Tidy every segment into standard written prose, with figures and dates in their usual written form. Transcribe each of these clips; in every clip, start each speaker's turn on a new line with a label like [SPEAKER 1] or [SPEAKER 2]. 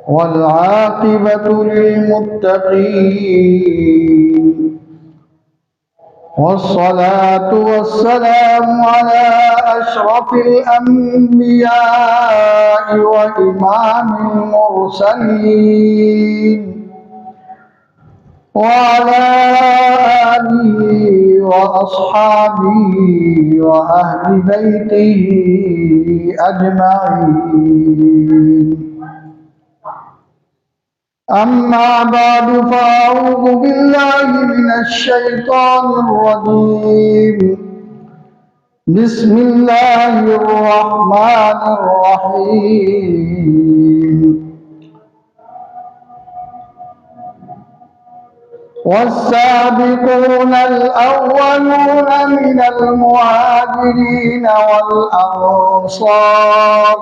[SPEAKER 1] والعاقبة للمتقين، والصلاة والسلام على أشرف الأنبياء وإمام المرسلين، وعلى آله وأصحابه وأهل بيته أجمعين. أما بعد، فأعوذ بالله من الشيطان الرجيم. بسم الله الرحمن الرحيم. والسابقون الأولون من المهاجرين والأنصار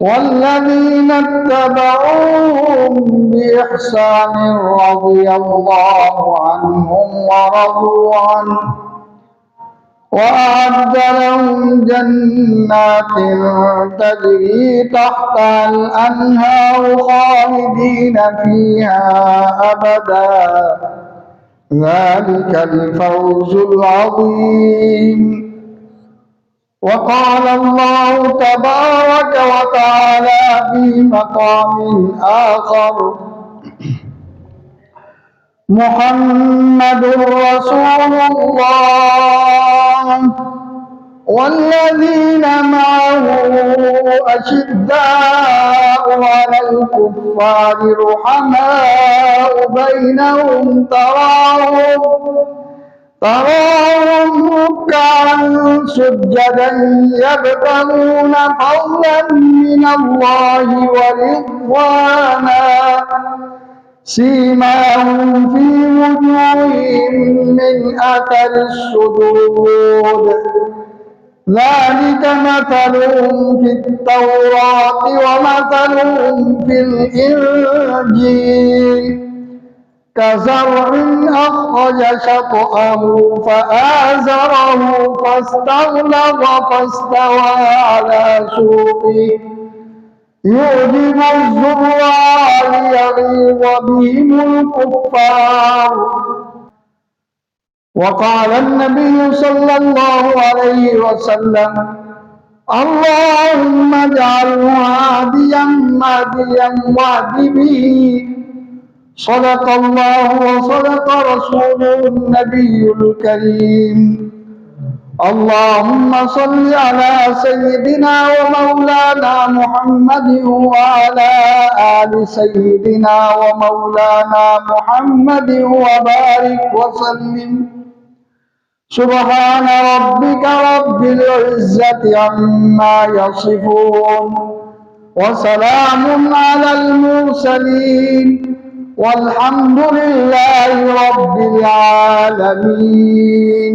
[SPEAKER 1] والذين اتبعوهم بإحسان رضي الله عنهم ورضوا عنه، وأعد لهم جنات تجري تحتها الأنهار خالدين فيها أبدا، ذلك الفوز العظيم. وقال الله تبارك وتعالى في مقام آخر: محمد رسول الله والذين معه أشداء على الكفار رحماء بينهم، تراهم ركعا سجدا يبتغون فضلا من الله ورضوانا، سيماهم في وجوههم من أثر السجود، ذلك مثلهم في التوراة ومثلهم في الإنجيل، كزرع أخرج شطأه فآزره فاستغلظ فاستوى على سوقه يعجب الزراع ليغيظ بهم الكفار. وقال النبي صلى الله عليه وسلم: اللهم اجعله هاديا مهديا واهد به. صدق الله وصدق رسوله النبي الكريم. اللهم صل على سيدنا ومولانا محمد وعلى آل سيدنا ومولانا محمد وبارك وسلم. سبحان ربك رب العزة عما يصفون، وسلام على المرسلين، والحمد لله رب العالمين।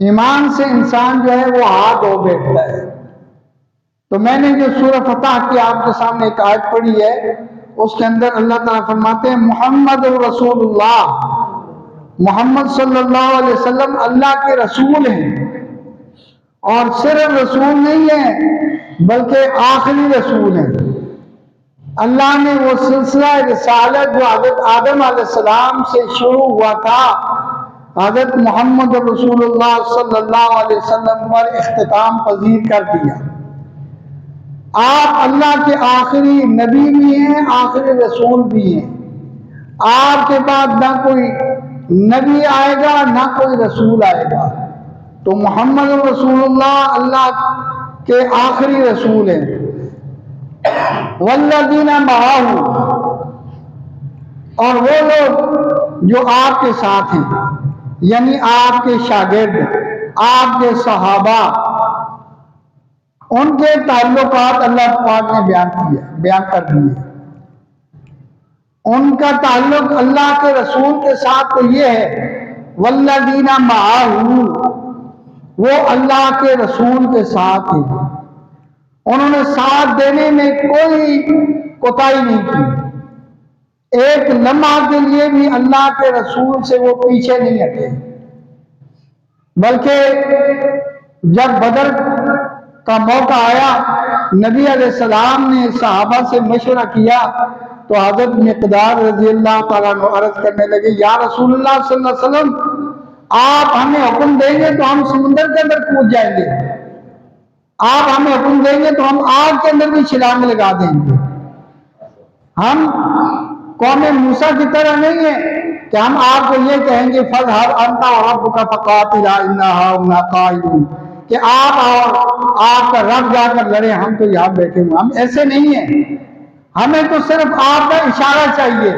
[SPEAKER 1] ایمان سے انسان جو ہے وہ ہاتھ دھو بیٹھتا ہے۔ تو میں نے جو سورہ فتح کی آپ کے سامنے ایک آیت پڑھی ہے، اس کے اندر اللہ تعالیٰ فرماتے ہیں محمد رسول اللہ، محمد صلی اللہ علیہ وسلم اللہ کے رسول ہیں، اور صرف رسول نہیں ہیں بلکہ آخری رسول ہیں۔ اللہ نے وہ سلسلہ رسالت جو حضرت آدم علیہ السلام سے شروع ہوا تھا، حضرت محمد رسول اللہ صلی اللہ علیہ وسلم پر اختتام پذیر کر دیا۔ آپ اللہ کے آخری نبی بھی ہیں، آخری رسول بھی ہیں۔ آپ کے بعد نہ کوئی نبی آئے گا نہ کوئی رسول آئے گا۔ تو محمد رسول اللہ اللہ کے آخری رسول ہیں۔ والذین معہ، اور وہ لوگ جو آپ کے ساتھ ہیں، یعنی آپ کے شاگرد، آپ کے صحابہ، ان کے تعلقات اللہ پاک نے بیان کر دیے۔ ان کا تعلق اللہ کے رسول کے ساتھ تو یہ ہے والذین معہ، وہ اللہ کے رسول کے ساتھ ہیں، انہوں نے ساتھ دینے میں کوئی کوتاہی نہیں کی، ایک لمحہ کے لیے بھی اللہ کے رسول سے وہ پیچھے نہیں ہٹے۔ بلکہ جب بدر کا موقع آیا، نبی علیہ السلام نے صحابہ سے مشورہ کیا تو حضرت مقدار رضی اللہ تعالیٰ عنہ عرض کرنے لگے، یا رسول اللہ صلی اللہ علیہ وسلم، آپ ہمیں حکم دیں گے تو ہم سمندر کے اندر کود جائیں گے، آپ ہمیں حکم دیں گے تو ہم آگ کے اندر بھی چھلانگ لگا دیں گے۔ ہم قوم موسیٰ کی طرح نہیں ہیں کہ ہم آپ کو یہ کہیں گے فَاذْهَبْ أَنْتَ وَرَبُّكَ فَقَاتِلَا إِنَّا هَاهُنَا قَاعِدُونَ، کہ آپ اور آپ کا رب جا کر لڑے، ہم تو یہاں بیٹھے ہوئے۔ ہم ایسے نہیں ہیں، ہمیں تو صرف آپ کا اشارہ چاہیے۔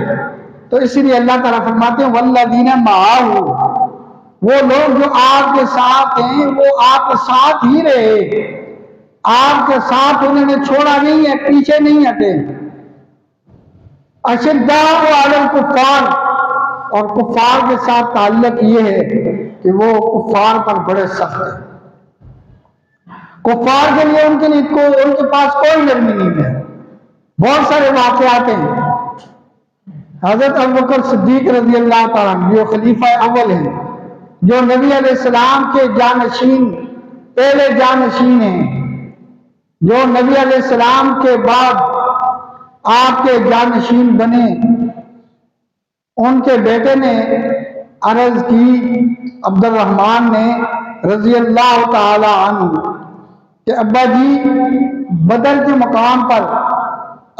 [SPEAKER 1] تو اس لیے اللہ تعالیٰ فرماتے ہیں والذین معہ، وہ لوگ جو آپ کے ساتھ ہیں وہ آپ کے ساتھ ہی رہے، آپ کے ساتھ انہوں نے چھوڑا نہیں ہے، پیچھے نہیں ہٹے۔ اشداء علی الکفار، اور کفار کے ساتھ تعلق یہ ہے کہ وہ کفار پر بڑے سخت ہیں۔ کفار کے لیے ان کے پاس کوئی نرمی نہیں ہے۔ بہت سارے واقعات ہیں۔ حضرت ابوبکر صدیق رضی اللہ تعالیٰ عنہ جو خلیفہ اول ہیں، جو نبی علیہ السلام کے جانشین، پہلے جانشین ہیں، جو نبی علیہ السلام کے بعد آپ کے جانشین بنے، ان کے بیٹے نے عرض کی، عبد الرحمن نے رضی اللہ تعالی عنہ، کہ ابا جی بدر کے مقام پر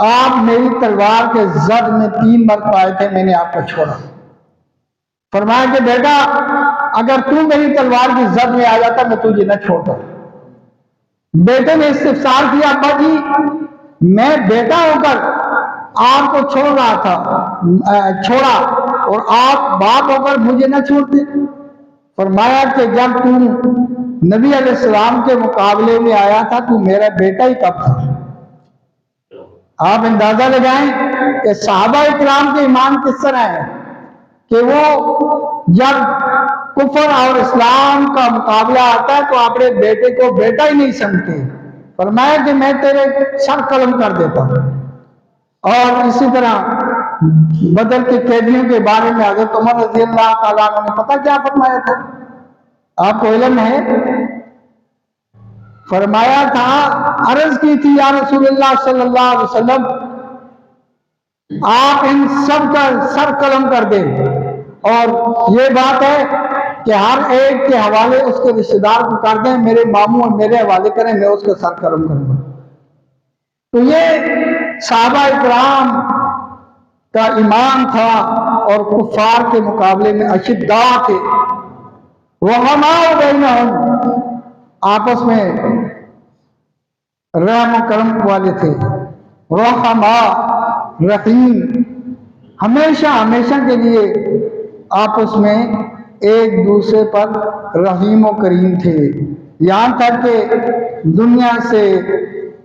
[SPEAKER 1] آپ میری تلوار کے زد میں 3 مرتبہ آئے تھے، میں نے آپ کو چھوڑا۔ فرمایا کہ بیٹا اگر تو میری تلوار کی زد میں آ جاتا میں تجھے نہ چھوڑتا۔ بیٹے نے استفسار کیا، ابا جی میں بیٹا ہو کر آپ کو چھوڑا اور آپ باپ ہو کر مجھے نہ چھوڑتے؟ فرمایا کہ جب تم نبی علیہ السلام کے مقابلے میں آیا تھا تو میرا بیٹا ہی کب تھا۔ آپ اندازہ لگائیں کہ صحابہ اکرام کے ایمان کس طرح ہے کہ وہ جب کفر اور اسلام کا مقابلہ آتا ہے تو اپنے بیٹے کو بیٹا ہی نہیں سمجھتے۔ فرمایا کہ میں تیرے سر قلم کر دیتا ہوں۔ اور اسی طرح بدر کے قیدیوں کے بارے میں حضرت عمر رضی اللہ تعالیٰ عنہ نے پتہ کیا فرمایا تھا؟ آپ کو علم ہے؟ فرمایا تھا، عرض کی تھی یا رسول اللہ صلی اللہ علیہ وسلم آپ ان سب کا سر قلم کر دیں، اور یہ بات ہے کہ ہر ایک کے حوالے اس کے رشتہ دار کو کر دیں، میرے ماموں اور میرے حوالے کریں، میں اس کے سر قلم کروں گا۔ تو یہ صحابہ اکرام کا ایمان تھا، اور کفار کے مقابلے میں اشداء تھے، رحماء بینہم، آپس میں رحم و کرم والے تھے، رحماء، رحیم، ہمیشہ کے لیے آپس میں ایک دوسرے پر رحیم و کریم تھے، یہاں تک کہ دنیا سے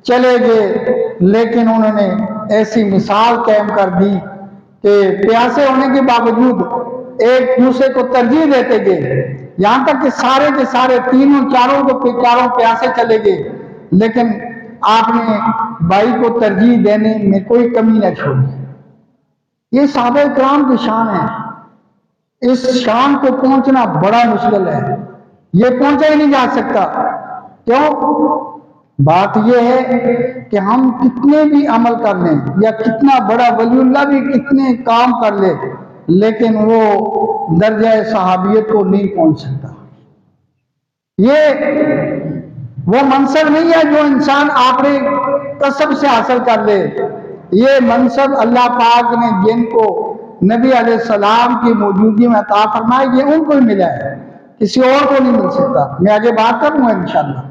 [SPEAKER 1] چلے گئے لیکن انہوں نے ایسی مثال قائم کر دی کہ پیاسے ہونے کے باوجود ایک دوسرے کو ترجیح دیتے گئے، یہاں تک کہ سارے کے سارے تینوں چاروں پیاسے چلے گئے، لیکن آپ نے بھائی کو ترجیح دینے میں کوئی کمی نہ چھوڑی۔ یہ صحابہ کرام کی شان ہے، اس شان کو پہنچنا بڑا مشکل ہے، یہ پہنچا ہی نہیں جا سکتا۔ کیوں؟ بات یہ ہے کہ ہم کتنے بھی عمل کر لیں یا کتنا بڑا ولی اللہ بھی کتنے کام کر لے، لیکن وہ درجہ صحابیت کو نہیں پہنچ سکتا۔ یہ وہ منصب نہیں ہے جو انسان اپنے کسب سے حاصل کر لے، یہ منصب اللہ پاک نے جن کو نبی علیہ السلام کی موجودگی میں عطا فرمائے، یہ ان کو ہی ملا ہے، کسی اور کو نہیں مل سکتا۔ میں آگے بات کروں گا انشاءاللہ۔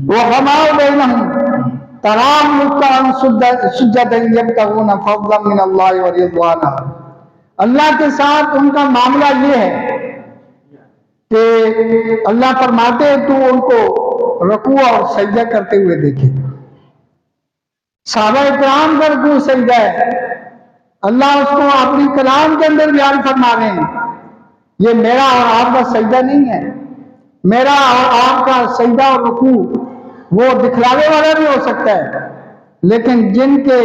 [SPEAKER 1] وَغَمَاءُ بَيْنَهُمْ تَرَاهُمْ رُكَّعًا سُجَّدًا يَبْتَغُونَ فَضْلًا مِنَ اللَّهِ وَرِضْوَانًا۔ اللہ کے ساتھ ان کا معاملہ یہ ہے کہ اللہ فرماتے ہیں تو ان کو رکوع اور سجدہ کرتے ہوئے دیکھے۔ صحابہ کرام کا رکوع سجدہ ہے، اللہ اس کو اپنی کلام کے اندر بیان فرما رہے ہیں۔ یہ میرا اور آپ کا سجدہ نہیں ہے، میرا اور آپ کا سجدہ اور رکوع وہ دکھلانے والا بھی ہو سکتا ہے، لیکن جن کے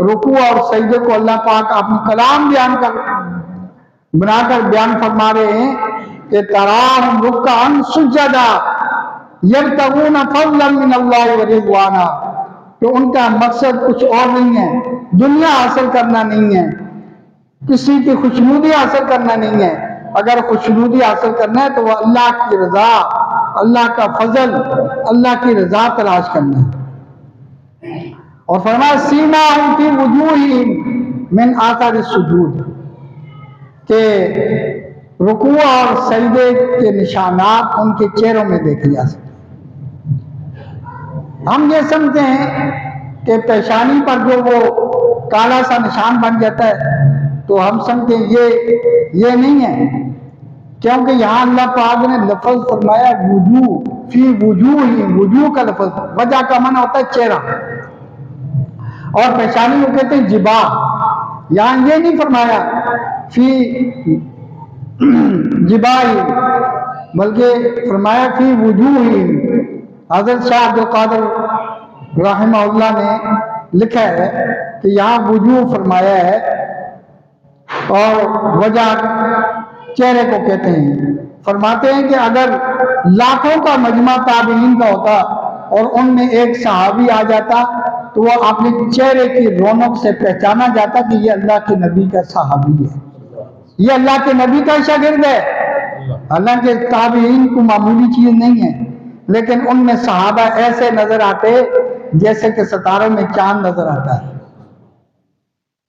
[SPEAKER 1] رکوع اور سجدے کو اللہ پاک اپنا کلام بنا کر بیان فرما رہے ہیں کہ تراہم رکعا سجدا یبتغون فضلا من اللہ ورضوانا، تو ان کا مقصد کچھ اور نہیں ہے، دنیا حاصل کرنا نہیں ہے، کسی کی خوشنودی حاصل کرنا نہیں ہے۔ اگر خوشنودی حاصل کرنا ہے تو وہ اللہ کی رضا، اللہ کا فضل، اللہ کی رضا تلاش کرنا ہے۔ اور فرمایا سیماہم فی وجوہہم من آثار السجود، کہ رکوع اور سجدے کے نشانات ان کے چہروں میں دیکھے جا سکتے ہیں۔ ہم یہ سمجھتے ہیں کہ پیشانی پر جو وہ کالا سا نشان بن جاتا ہے تو ہم سمجھتے ہیں یہ نہیں ہے، کیونکہ یہاں اللہ پاک نے لفظ فرمایا وجوہ، فی وجوہ، وجوہ کا لفظ، وجہ کا معنی ہوتا ہے چہرہ، اور پیشانی کو کہتے ہیں جبا۔ یہاں یہ نہیں فرمایا فی جبائی، بلکہ فرمایا فی وجوہ۔ حضرت شاہ عبد القادر رحمہ اللہ نے لکھا ہے کہ یہاں وجوہ فرمایا ہے اور وجہ چہرے کو کہتے ہیں۔ فرماتے ہیں کہ اگر لاکھوں کا مجمع تابعین کا ہوتا اور ان میں ایک صحابی آ جاتا تو وہ اپنے چہرے کی رونق سے پہچانا جاتا کہ یہ اللہ کے نبی کا صحابی ہے، یہ اللہ کے نبی کا شاگرد ہے۔ حالانکہ تابعین کو معمولی چیز نہیں ہے، لیکن ان میں صحابہ ایسے نظر آتے جیسے کہ ستاروں میں چاند نظر آتا ہے۔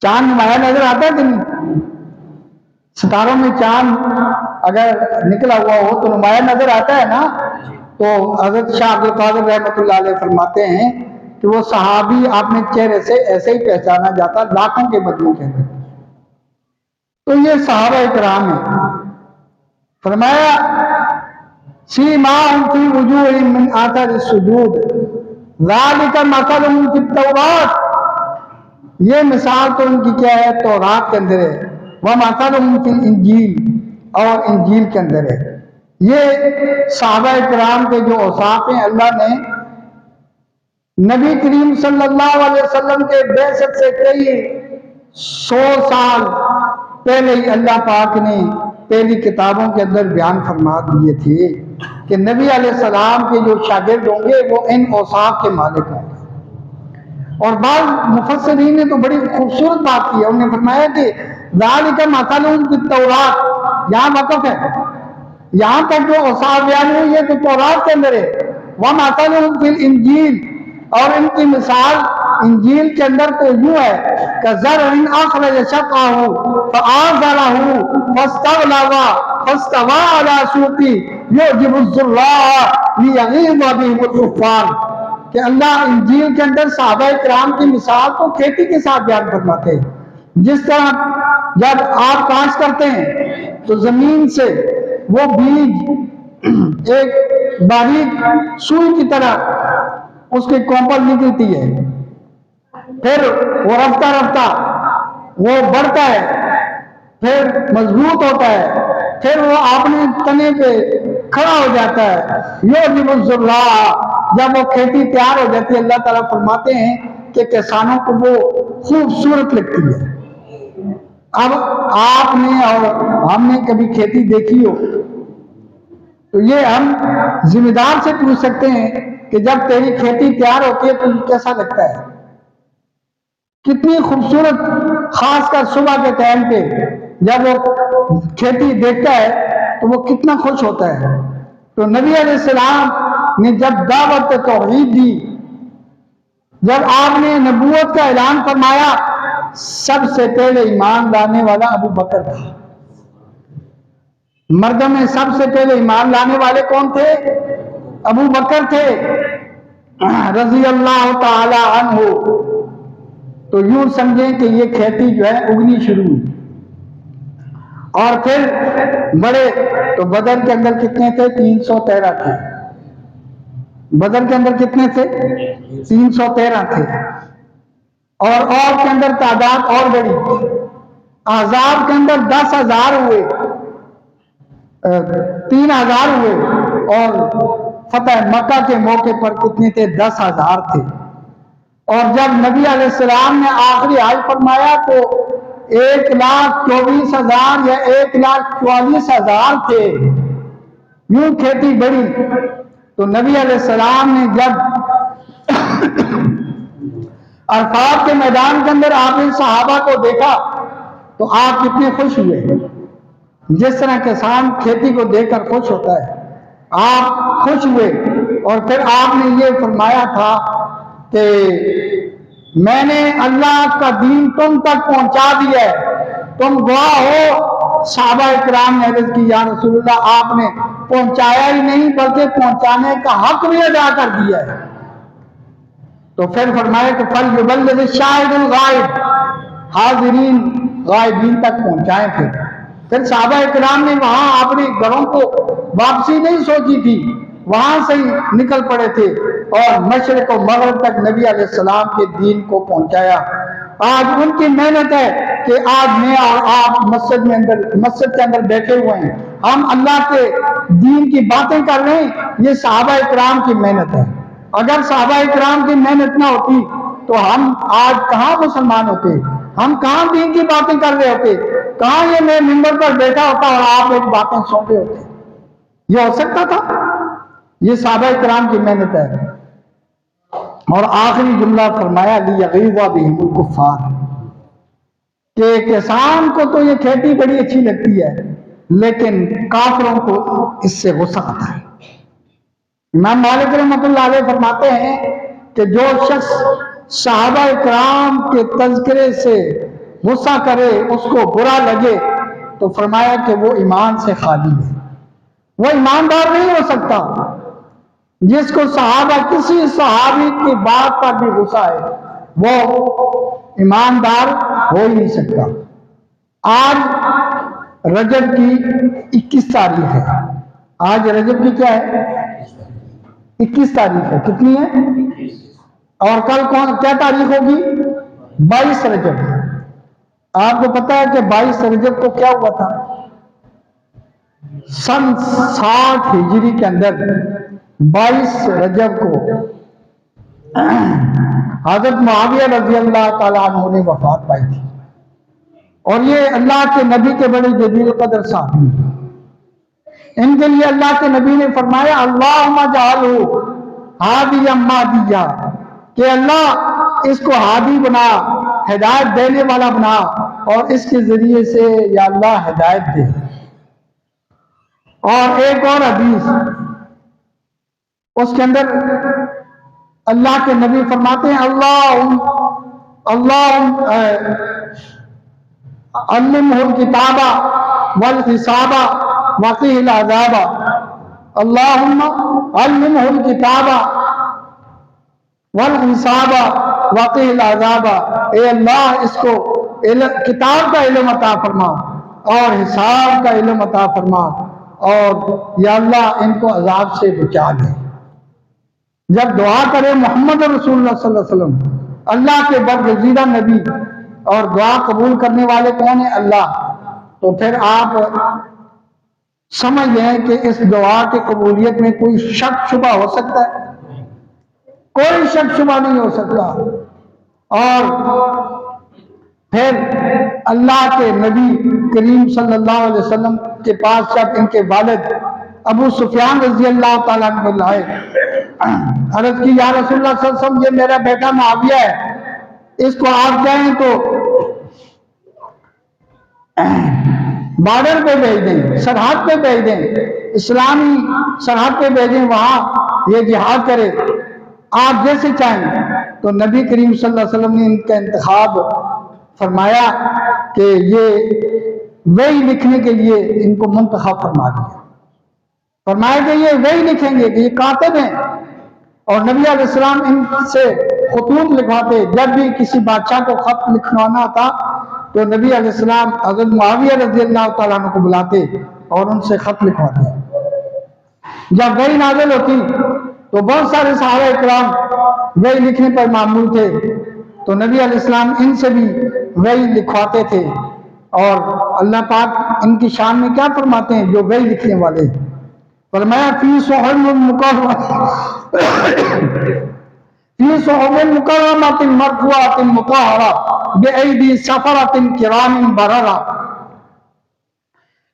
[SPEAKER 1] چاند نمایاں نظر آتا ہے کہ نہیں؟ ستاروں میں چاند اگر نکلا ہوا ہو تو نمایاں نظر آتا ہے نا۔ تو حضرت شاہ عبد القادر رحمۃ اللہ علیہ فرماتے ہیں کہ وہ صحابی اپنے چہرے سے ایسے ہی پہچانا جاتا لاکھوں کے مجموع کے اندر۔ تو یہ صحابہ کرام ہیں۔ فرمایا سیماہم فی وجوہہم من آثار السجود ذالک مثلہم فی التوراۃ، یہ مثال تو ان کی کیا ہے؟ تورات کے اندر ہے، ومثلہم فی الانجیل، اور انجیل کے اندر ہے۔ یہ صحابہ کرام کے جو اوصاف ہیں اللہ نے نبی کریم صلی اللہ علیہ وسلم کے بعثت سے کئی 100 سال پہلے ہی اللہ پاک نے پہلی کتابوں کے اندر بیان فرما دیے تھے کہ نبی علیہ السلام کے جو شاگرد ہوں گے وہ ان اوصاف کے مالک ہوں گے۔ اور بعض مفسرین نے تو بڑی خوبصورت بات کی ہے، انہوں نے فرمایا کہ ذالک مثلہم فی التوراۃ، یہاں وقف ہے، یہاں تک جو اوصاف بیان ہوئی ہے تو تورات کے اندر ہے، ومثلہم فی الانجیل، اور ان کی مثال انجیل کے اندر تو یوں ہے کَزَرْعٍ أَخْرَجَ شَطْأَهُ فَآزَرَهُ فَاسْتَغْلَظَ فَاسْتَوَىٰ عَلَىٰ سُوقِهِ يُعْجِبُ الزُّرَّاعَ لِيَغِيظَ بِهِمُ الْكُفَّارَ، کہ اللہ انجیل کے اندر صحابہ کرام کی مثال تو کھیتی کے ساتھ بیان فرماتے ہیں۔ جس طرح جب آپ کاشت کرتے ہیں تو زمین سے وہ بیج ایک باریک سوئی کی طرح اس کی کومپل نکلتی ہے، پھر وہ رفتہ رفتہ وہ بڑھتا ہے، پھر مضبوط ہوتا ہے، پھر وہ اپنے تنے پہ کھڑا ہو جاتا ہے، یعجب الزراع، جب وہ کھیتی تیار ہو جاتی ہے اللہ تعالیٰ فرماتے ہیں کہ کسانوں کو وہ خوبصورت لگتی ہے۔ اب آپ نے اور ہم نے کبھی کھیتی دیکھی ہو تو یہ ہم ذمہ دار سے پوچھ سکتے ہیں کہ جب تیری کھیتی تیار ہوتی ہے تو کیسا لگتا ہے، کتنی خوبصورت، خاص کر صبح کے ٹائم پہ جب وہ کھیتی دیکھتا ہے تو وہ کتنا خوش ہوتا ہے۔ تو نبی علیہ السلام نے جب دعوت توحید دی، جب آپ نے نبوت کا اعلان فرمایا، سب سے پہلے ایمان لانے والا ابو بکر تھا۔ مردوں میں سب سے پہلے ایمان لانے والے کون تھے؟ ابو بکر تھے رضی اللہ تعالی عنہ۔ تو یوں سمجھیں کہ یہ کھیتی جو ہے اگنی شروع ہوئی، اور پھر بڑے، تو بدر کے اندر کتنے تھے؟ 313 تھے۔ بدر کے اندر کتنے تھے؟ 313 تھے، اور کے اندر تعداد اور بڑی، احزاب کے اندر 10,000 ہوئے، 3,000 ہوئے، اور فتح مکہ کے موقع پر کتنے تھے؟ 10,000 تھے۔ اور جب نبی علیہ السلام نے آخری حج فرمایا تو 1,24,000 یا 1,44,000 تھے۔ یوں کھیتی بڑی۔ تو نبی علیہ السلام نے جب عرفات کے میدان کے اندر آپ نے صحابہ کو دیکھا تو آپ کتنے خوش ہوئے، جس طرح کسان کھیتی کو دیکھ کر خوش ہوتا ہے، آپ خوش ہوئے۔ اور پھر آپ نے یہ فرمایا تھا کہ میں نے اللہ کا دین تم تک پہنچا دیا ہے، تم گواہ ہو۔ صحابہ اکرام نے عرض کی یا رسول اللہ، آپ نے پہنچایا ہی نہیں بلکہ پہنچانے کا حق بھی ادا کر دیا ہے۔ تو پھر فرمایا کہ فَلْيُبَلِّغِ الشَّاهِدُ الْغَائِبَ، حاضرین غائبین تک پہنچائیں۔ پھر صحابہ اکرام نے وہاں اپنے گھروں کو واپسی نہیں سوچی تھی، وہاں سے ہی نکل پڑے تھے اور مشرق و مغرب تک نبی علیہ السلام کے دین کو پہنچایا۔ آج ان کی محنت ہے کہ آج میں اور آپ مسجد کے اندر بیٹھے ہوئے ہیں، ہم اللہ کے دین کی باتیں کر رہے ہیں، یہ صحابہ اکرام کی محنت ہے۔ اگر صحابہ اکرام کی محنت نہ ہوتی تو ہم آج کہاں مسلمان ہوتے، ہم کہاں دین کی باتیں کر رہے ہوتے، کہاں یہ میں ممبر پر بیٹھا ہوتا اور آپ ایک باتیں سن رہے ہوتے؟ یہ ہو سکتا تھا؟ یہ صحابہ اکرام کی محنت ہے۔ اور آخری جملہ فرمایا لِيَغِيظَ بِهِمُ الْكُفَّارَ، کہ کسان کو تو یہ کھیتی بڑی اچھی لگتی ہے لیکن کافروں کو اس سے غصہ آتا ہے۔ امام مالک رحمۃ اللہ علیہ فرماتے ہیں کہ جو شخص صحابہ اکرام کے تذکرے سے غصہ کرے، اس کو برا لگے، تو فرمایا کہ وہ ایمان سے خالی ہے، وہ ایماندار نہیں ہو سکتا۔ جس کو صحابہ کسی صحابی کی بات پر بھی غصہ ہے وہ ایماندار ہو ہی نہیں سکتا۔ آج رجب کی 21 تاریخ ہے، آج رجب کی کیا ہے؟ 21 تاریخ ہے۔ کتنی ہے؟ اور کل کیا تاریخ ہوگی؟ 22 رجب۔ آپ کو پتا ہے کہ 22 رجب کو کیا ہوا تھا؟ سن 60 ہجری کے اندر 22 رجب کو حضرت معاویہ رضی اللہ تعالیٰ عنہ نے وفات پائی تھی، اور یہ اللہ کے نبی کے بڑے جلیل قدر صحابی ہیں۔ ان کے لیے اللہ کے نبی نے فرمایا اللہم اجعلہ ہادیا مہدیا، کہ اللہ اس کو ہادی بنا، ہدایت دینے والا بنا، اور اس کے ذریعے سے یا اللہ ہدایت دے۔ اور ایک اور حدیث اس کے اندر اللہ کے نبی فرماتے ہیں اللہم علمہ الکتاب والحساب وقیہ العذاب، اللہم علمہ الکتاب والحساب وقیہ العذاب، اے اللہ اس کو کتاب کا علم عطا فرما اور حساب کا علم عطا فرما، اور یا اللہ ان کو عذاب سے بچا دے۔ جب دعا کرے محمد رسول اللہ صلی اللہ علیہ وسلم، اللہ کے برگزیدہ نبی، اور دعا قبول کرنے والے کون ہیں؟ اللہ، تو پھر آپ سمجھ لیں کہ اس دعا کی قبولیت میں کوئی شک شبہ ہو سکتا ہے؟ کوئی شک شبہ نہیں ہو سکتا۔ اور پھر اللہ کے نبی کریم صلی اللہ علیہ وسلم کے پاس جب ان کے والد ابو سفیان رضی اللہ تعالیٰ عنہ لائے، عرض کی یا رسول اللہ صلی اللہ علیہ وسلم یہ میرا بیٹا معاویہ ہے، اس کو آپ جائیں تو بارڈر پہ بھیج دیں، سرحد پہ بھیج دیں، اسلامی سرحد پہ بھیجیں، وہاں یہ جہاد کرے، آپ جیسے چاہیں۔ تو نبی کریم صلی اللہ علیہ وسلم نے ان کا انتخاب فرمایا کہ یہ وہی لکھنے کے لیے ان کو منتخب فرما دیا، فرمایا کہ یہ وہی لکھیں گے، کہ یہ کاتب ہیں۔ اور نبی علیہ السلام ان سے خطوط لکھواتے، جب بھی کسی بادشاہ کو خط لکھوانا تھا تو نبی علیہ السلام حضرت معاویہ رضی اللہ تعالیٰ عنہ کو بلاتے اور ان سے خط لکھواتے۔ جب وحی نازل ہوتی تو بہت سارے صحابہ اکرام وحی لکھنے پر معمول تھے، تو نبی علیہ السلام ان سے بھی وحی لکھواتے تھے۔ اور اللہ پاک ان کی شان میں کیا فرماتے ہیں جو وحی لکھنے والے؟ فرمایا فی صحف مکرمۃ مرفوعۃ مطہرہ بأیدی سفرۃ کرام بررہ،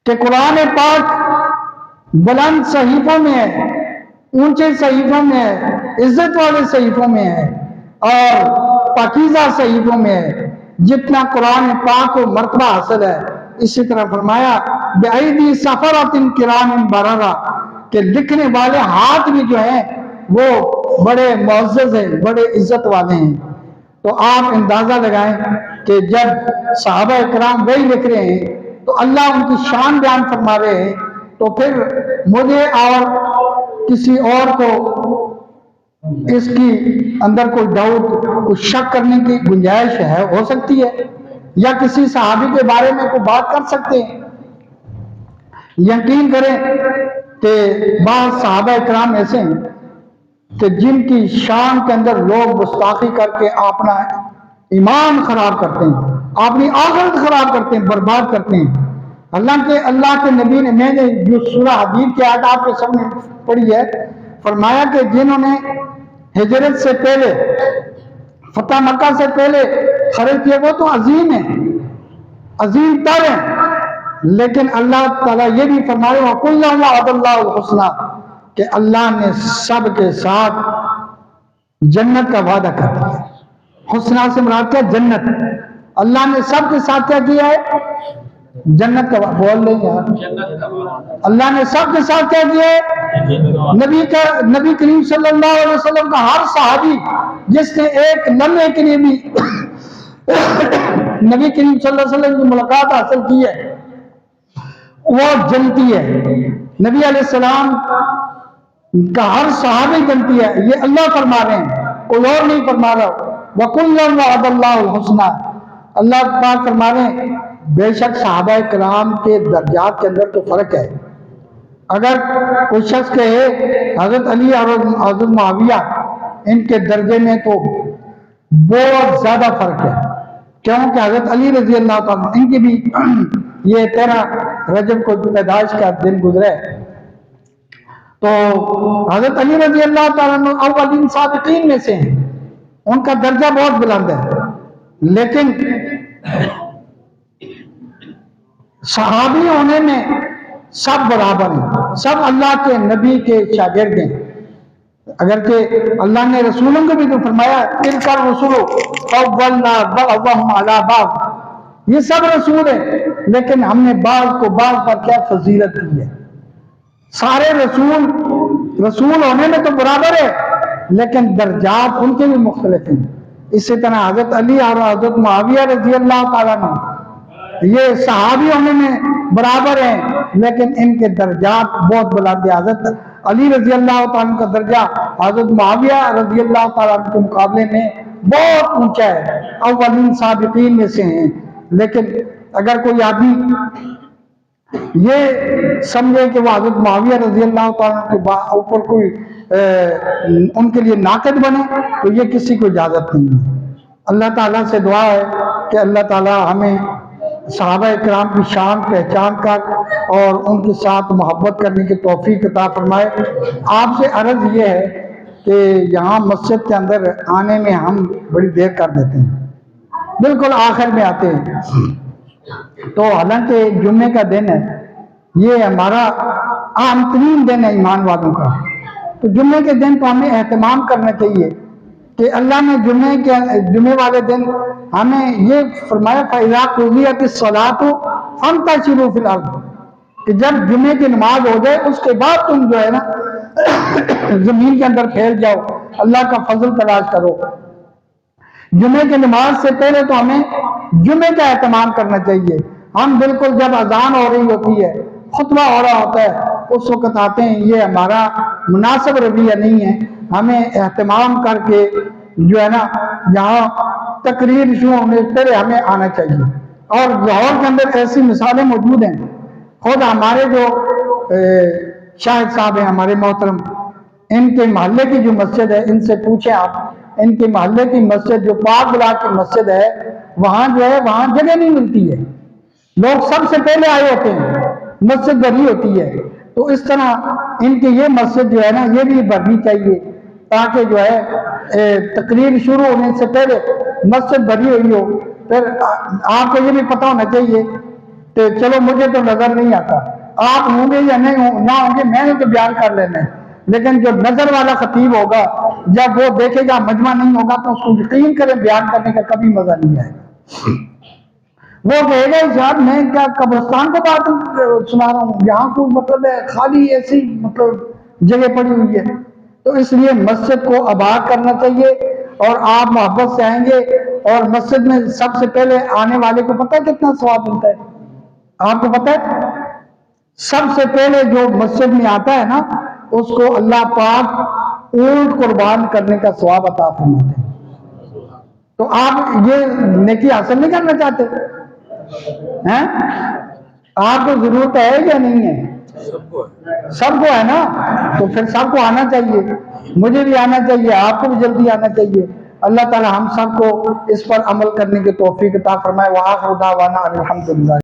[SPEAKER 1] کہ قرآن پاک بلند صحیفوں میں ہے، اونچے صحیفوں میں ہے، عزت والے صحیفوں میں ہے، اور پاکیزہ صحیفوں میں ہے۔ جتنا قرآن پاک کو مرتبہ حاصل ہے، اسی طرح فرمایا بأیدی سفرۃ کرام بررہ، کہ لکھنے والے ہاتھ بھی جو ہیں وہ بڑے معزز ہیں، بڑے عزت والے ہیں۔ تو آپ اندازہ لگائیں کہ جب صحابہ اکرام وہی لکھ رہے ہیں تو اللہ ان کی شان بیان فرما رہے ہیں، تو پھر مجھے اور کسی اور کو اس کی اندر کوئی ڈاؤٹ، کوئی شک کرنے کی گنجائش ہے، ہو سکتی ہے؟ یا کسی صحابی کے بارے میں کوئی بات کر سکتے ہیں؟ یقین کریں کہ بعض صحابہ اکرام ایسے ہیں کہ جن کی شان کے اندر لوگ گستاخی کر کے اپنا ایمان خراب کرتے ہیں، اپنی آخرت خراب کرتے ہیں، برباد کرتے ہیں۔ اللہ کے نبی نے، میں نے جو سورہ حدید کی آیت آپ کے سامنے پڑھی ہے، فرمایا کہ جنہوں نے ہجرت سے پہلے، فتح مکہ سے پہلے خرچ کیے وہ تو عظیم ہیں، عظیم تر ہیں، لیکن اللہ تعالیٰ یہ بھی فرمائے وَكُلًّا وَعَدَ اللَّهُ الْحُسْنَى، کہ اللہ نے سب کے ساتھ جنت کا وعدہ کر دیا۔ حسنہ سے مراد کیا؟ جنت۔ اللہ نے سب کے ساتھ کیا کیا ہے؟ جنت کا وعدہ۔ بول لیں یار، اللہ نے سب کے ساتھ کیا کیا ہے؟ نبی کریم صلی اللہ علیہ وسلم کا ہر صحابی جس نے ایک لمحے کے لیے بھی نبی کریم صلی اللہ علیہ وسلم کی ملاقات حاصل کی ہے، وہ جنتی ہے۔ نبی علیہ السلام کا ہر صحابی جنتی ہے، یہ اللہ فرما رہے ہیں، کوئی اور نہیں فرما رہا۔ وَكُلًّا وَعَدَ اللَّهُ الْحُسْنَى، اللہ پاک فرما رہے ہیں بے شک صحابہ کرام کے درجات کے اندر تو فرق ہے۔ اگر کوئی شخص کہے حضرت علی اور حضرت معاویہ ان کے درجے میں، تو بہت زیادہ فرق ہے، کیونکہ حضرت علی رضی اللہ تعالیٰ ان کی بھی یہ 13 رجب کو پیدائش کا دن گزرے، تو حضرت علی رضی اللہ تعالیٰ اولین سابقین میں سے ہیں، ان کا درجہ بہت بلند ہے۔ لیکن صحابی ہونے میں سب برابر ہیں، سب اللہ کے نبی کے شاگرد ہیں۔ اگرچہ اللہ نے رسولوں کو بھی تو فرمایا تِلْكَ الرُّسُلُ فَضَّلْنَا بَعْضَهُمْ عَلَىٰ بَعْضٍ، یہ سب رسول ہیں، لیکن ہم نے بعض کو بعض پر کیا فضیلت دی ہے۔ سارے رسول ہونے میں تو برابر ہے، لیکن درجات ان کے بھی مختلف ہیں۔ اسی طرح حضرت علی اور حضرت معاویہ رضی اللہ تعالیٰ عنہ یہ صحابی ہونے میں برابر ہیں، لیکن ان کے درجات بہت بلند ہیں۔ حضرت علی رضی اللہ تعالیٰ عنہ کا درجہ حضرت معاویہ رضی اللہ تعالیٰ عنہ کے مقابلے میں بہت اونچا ہے، اولین سابقین میں سے ہیں۔ لیکن اگر کوئی آدمی یہ سمجھے کہ وہ حضرت معاویہ رضی اللہ تعالیٰ کے اوپر کوئی ان کے لیے ناقد بنے، تو یہ کسی کو اجازت نہیں ہے۔ اللہ تعالیٰ سے دعا ہے کہ اللہ تعالیٰ ہمیں صحابہ اکرام کی شان پہچان کر اور ان کے ساتھ محبت کرنے کی توفیق عطا فرمائے۔ آپ سے عرض یہ ہے کہ یہاں مسجد کے اندر آنے میں ہم بڑی دیر کر دیتے ہیں، بالکل آخر میں آتے ہیں، تو حالانکہ جمعے کا دن ہے، یہ ہمارا اہم ترین دن ہے ایمان والوں کا، تو جمعے کے دن تو ہمیں اہتمام کرنا چاہیے کہ اللہ نے جمعے والے دن ہمیں یہ فرمایا فَإِذَا قُضِيَتِ الصَّلَاةُ فَانْتَشِرُوا فِي الْأَرْضِ کہ جب جمعے کی نماز ہو جائے اس کے بعد تم جو ہے نا زمین کے اندر پھیل جاؤ، اللہ کا فضل تلاش کرو۔ جمعے کی نماز سے پہلے تو ہمیں جمعے کا اہتمام کرنا چاہیے۔ ہم بالکل جب اذان ہو رہی ہوتی ہے، خطبہ ہو رہا ہوتا ہے، اس وقت آتے ہیں، یہ ہمارا مناسب رویہ نہیں ہے۔ ہمیں اہتمام کر کے جو ہے نا یہاں تقریر شروع ہونے سے پہلے ہمیں آنا چاہیے۔ اور لاہور کے اندر ایسی مثالیں موجود ہیں، خود ہمارے جو شاہد صاحب ہیں ہمارے محترم، ان کے محلے کی جو مسجد ہے، ان سے پوچھیں آپ، ان کے محلے کی مسجد جو پاک بلاک کی مسجد ہے، وہاں جو ہے وہاں جگہ نہیں ملتی ہے، لوگ سب سے پہلے آئے ہوتے ہیں، مسجد بھری ہوتی ہے۔ تو اس طرح ان کی یہ مسجد جو ہے نا یہ بھی بھرنی چاہیے تاکہ جو ہے تقریر شروع ہونے سے پہلے مسجد بھری ہوئی ہو۔ پھر آپ کو یہ بھی پتہ ہونا چاہیے کہ چلو مجھے تو نظر نہیں آتا، آپ ہوں گے یا نہیں نہ ہوں گے، میں نے تو بیان کر لینا ہے، لیکن جو نظر والا خطیب ہوگا جب وہ دیکھے گا مجمع نہیں ہوگا تو اس کو یقین کریں بیان کرنے کا کبھی مزہ نہیں آئے گا۔ وہ کہے گا صاحب میں کیا قبرستان کو بات سنا رہا ہوں، یہاں کوئی مطلب ہے خالی ایسی مطلب جگہ پڑی ہوئی ہے۔ تو اس لیے مسجد کو آباد کرنا چاہیے، اور آپ محبت سے آئیں گے، اور مسجد میں سب سے پہلے آنے والے کو پتہ ہے کتنا ثواب ملتا ہے؟ آپ کو پتہ ہے سب سے پہلے جو مسجد میں آتا ہے نا اس کو اللہ پاک اونٹ قربان کرنے کا ثواب عطا فرماتے ہیں۔ تو آپ یہ نیکی حاصل نہیں کرنا چاہتے ہیں؟ آپ کو ضرورت ہے یا نہیں ہے؟ سب کو ہے نا، تو پھر سب کو آنا چاہیے، مجھے بھی آنا چاہیے، آپ کو بھی جلدی آنا چاہیے۔ اللہ تعالی ہم سب کو اس پر عمل کرنے کی توفیق عطا فرمائے۔ وآخر دعوانا الحمدللہ۔